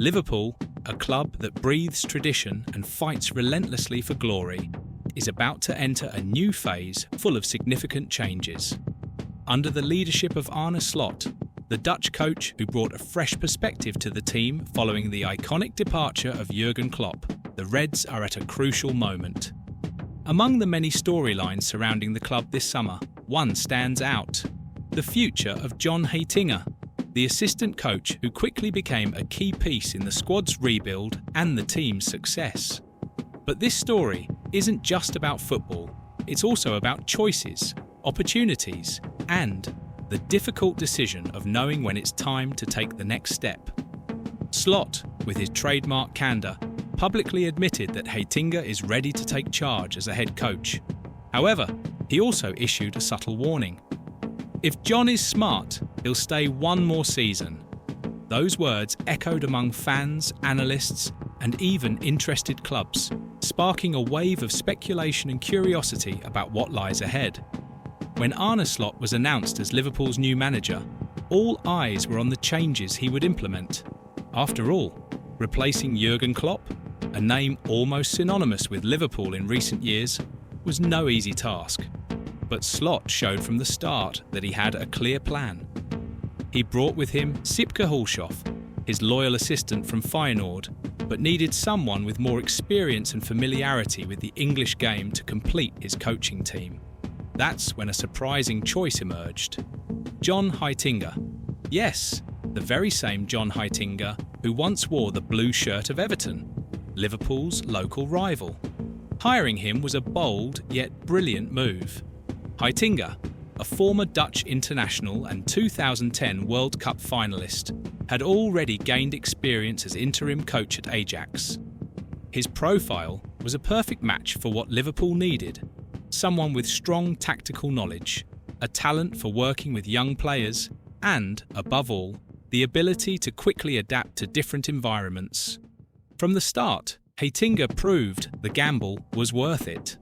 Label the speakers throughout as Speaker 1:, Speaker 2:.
Speaker 1: Liverpool, a club that breathes tradition and fights relentlessly for glory, is about to enter a new phase full of significant changes. Under the leadership of Arne Slot, the Dutch coach who brought a fresh perspective to the team following the iconic departure of Jurgen Klopp, the Reds are at a crucial moment. Among the many storylines surrounding the club this summer, one stands out: the future of John Heitinger, the assistant coach who quickly became a key piece in the squad's rebuild and the team's success. But this story isn't just about football, it's also about choices, opportunities, and the difficult decision of knowing when it's time to take the next step. Slot, with his trademark candour, publicly admitted that Heitinger is ready to take charge as a head coach. However, he also issued a subtle warning. If John is smart, he'll stay one more season. Those words echoed among fans, analysts, and even interested clubs, sparking a wave of speculation and curiosity about what lies ahead. When Arne Slot was announced as Liverpool's new manager, all eyes were on the changes he would implement. After all, replacing Jurgen Klopp, a name almost synonymous with Liverpool in recent years, was no easy task. But Slot showed from the start that he had a clear plan. He brought with him Sipke Hulshoff, his loyal assistant from Feyenoord, but needed someone with more experience and familiarity with the English game to complete his coaching team. That's when a surprising choice emerged: John Heitinger. Yes, the very same John Heitinger who once wore the blue shirt of Everton, Liverpool's local rival. Hiring him was a bold yet brilliant move. Heitinger, a former Dutch international and 2010 World Cup finalist, had already gained experience as interim coach at Ajax. His profile was a perfect match for what Liverpool needed: someone with strong tactical knowledge, a talent for working with young players, and, above all, the ability to quickly adapt to different environments. From the start, Heitinger proved the gamble was worth it.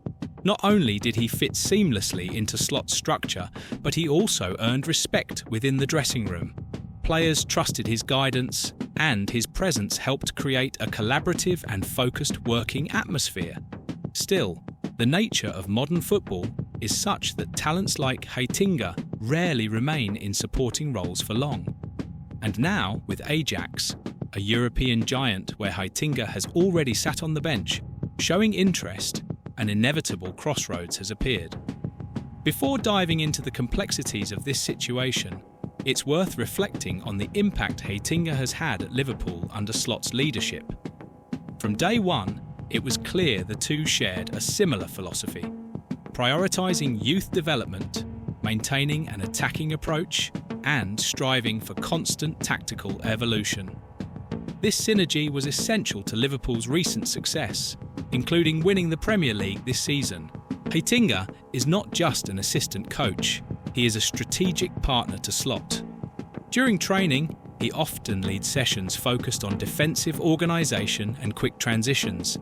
Speaker 1: Not only did he fit seamlessly into Slot's structure, but he also earned respect within the dressing room. Players trusted his guidance, and his presence helped create a collaborative and focused working atmosphere. Still, the nature of modern football is such that talents like Heitinger rarely remain in supporting roles for long. And now, with Ajax, a European giant where Heitinger has already sat on the bench, showing interest, an inevitable crossroads has appeared. Before diving into the complexities of this situation, it's worth reflecting on the impact Heitinger has had at Liverpool under Slot's leadership. From day one, it was clear the two shared a similar philosophy: prioritising youth development, maintaining an attacking approach, and striving for constant tactical evolution. This synergy was essential to Liverpool's recent success, including winning the Premier League this season. Heitinger is not just an assistant coach, he is a strategic partner to Slot. During training, he often leads sessions focused on defensive organisation and quick transitions,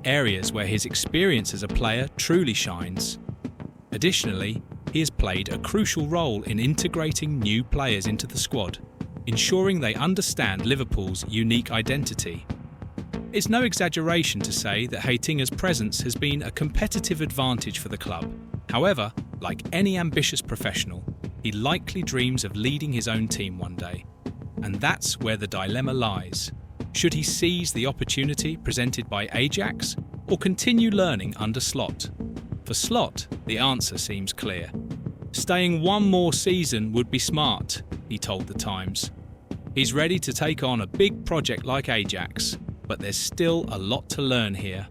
Speaker 1: areas where his experience as a player truly shines. Additionally, he has played a crucial role in integrating new players into the squad, ensuring they understand Liverpool's unique identity. It's no exaggeration to say that Heitinger's presence has been a competitive advantage for the club. However, like any ambitious professional, he likely dreams of leading his own team one day. And that's where the dilemma lies. Should he seize the opportunity presented by Ajax, or continue learning under Slot? For Slot, the answer seems clear. Staying one more season would be smart, he told The Times. He's ready to take on a big project like Ajax, but there's still a lot to learn here.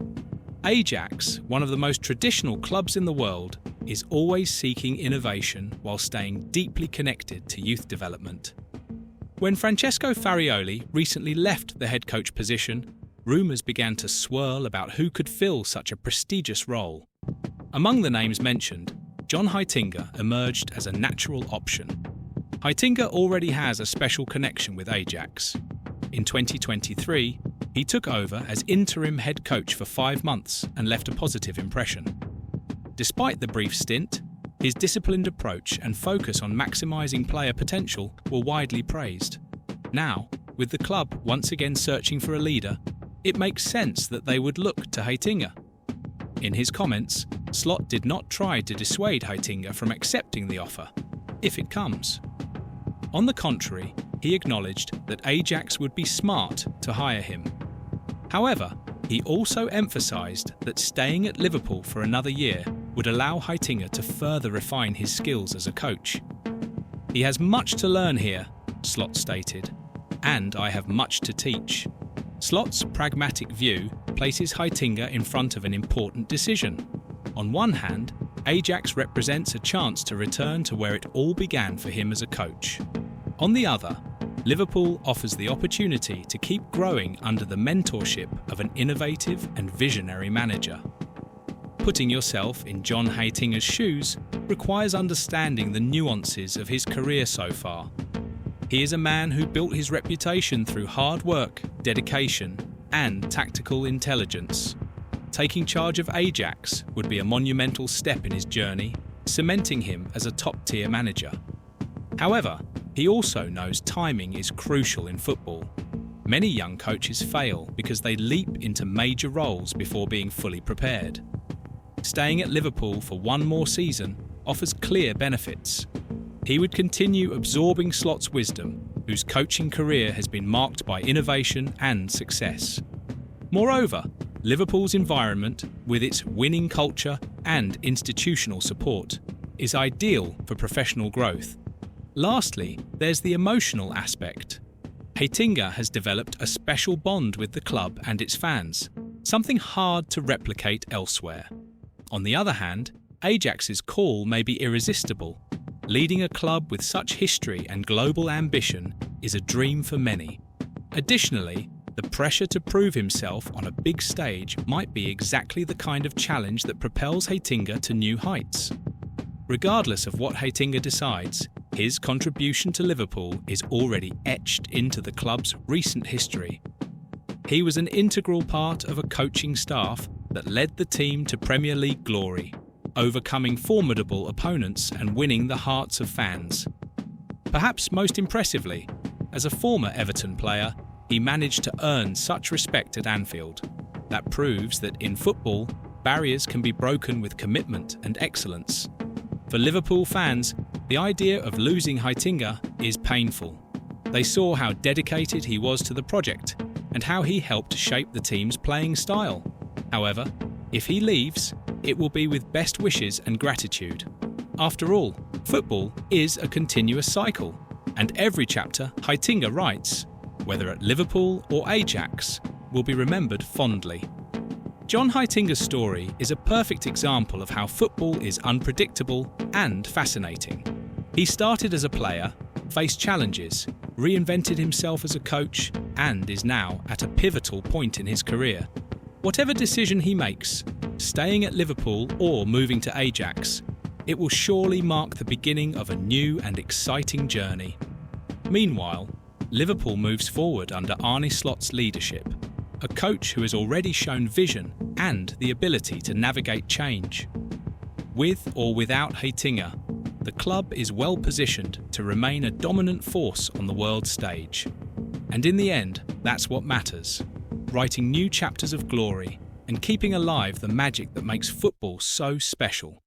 Speaker 1: Ajax, one of the most traditional clubs in the world, is always seeking innovation while staying deeply connected to youth development. When Francesco Farioli recently left the head coach position, rumours began to swirl about who could fill such a prestigious role. Among the names mentioned, John Heitinger emerged as a natural option. Heitinger already has a special connection with Ajax. In 2023, he took over as interim head coach for 5 months and left a positive impression. Despite the brief stint, his disciplined approach and focus on maximising player potential were widely praised. Now, with the club once again searching for a leader, it makes sense that they would look to Heitinger. In his comments, Slot did not try to dissuade Heitinger from accepting the offer, if it comes. On the contrary, he acknowledged that Ajax would be smart to hire him. However, he also emphasised that staying at Liverpool for another year would allow Heitinger to further refine his skills as a coach. "He has much to learn here," Slot stated, "and I have much to teach." Slot's pragmatic view places Heitinger in front of an important decision. On one hand, Ajax represents a chance to return to where it all began for him as a coach. On the other, Liverpool offers the opportunity to keep growing under the mentorship of an innovative and visionary manager. Putting yourself in John Heitinger's shoes requires understanding the nuances of his career so far. He is a man who built his reputation through hard work, dedication, and tactical intelligence. Taking charge of Ajax would be a monumental step in his journey, cementing him as a top-tier manager. However, he also knows timing is crucial in football. Many young coaches fail because they leap into major roles before being fully prepared. Staying at Liverpool for one more season offers clear benefits. He would continue absorbing Slot's wisdom, whose coaching career has been marked by innovation and success. Moreover, Liverpool's environment, with its winning culture and institutional support, is ideal for professional growth. Lastly, there's the emotional aspect. Heitinger has developed a special bond with the club and its fans, something hard to replicate elsewhere. On the other hand, Ajax's call may be irresistible. Leading a club with such history and global ambition is a dream for many. Additionally, the pressure to prove himself on a big stage might be exactly the kind of challenge that propels Heitinger to new heights. Regardless of what Heitinger decides, his contribution to Liverpool is already etched into the club's recent history. He was an integral part of a coaching staff that led the team to Premier League glory, overcoming formidable opponents and winning the hearts of fans. Perhaps most impressively, as a former Everton player, he managed to earn such respect at Anfield. That proves that in football, barriers can be broken with commitment and excellence. For Liverpool fans, the idea of losing Heitinger is painful. They saw how dedicated he was to the project and how he helped shape the team's playing style. However, if he leaves, it will be with best wishes and gratitude. After all, football is a continuous cycle, and every chapter Heitinger writes, whether at Liverpool or Ajax, will be remembered fondly. John Heitinger's story is a perfect example of how football is unpredictable and fascinating. He started as a player, faced challenges, reinvented himself as a coach, and is now at a pivotal point in his career. Whatever decision he makes, staying at Liverpool or moving to Ajax, it will surely mark the beginning of a new and exciting journey. Meanwhile, Liverpool moves forward under Arne Slot's leadership, a coach who has already shown vision and the ability to navigate change. With or without Heitinger, the club is well positioned to remain a dominant force on the world stage. And in the end, that's what matters, writing new chapters of glory and keeping alive the magic that makes football so special.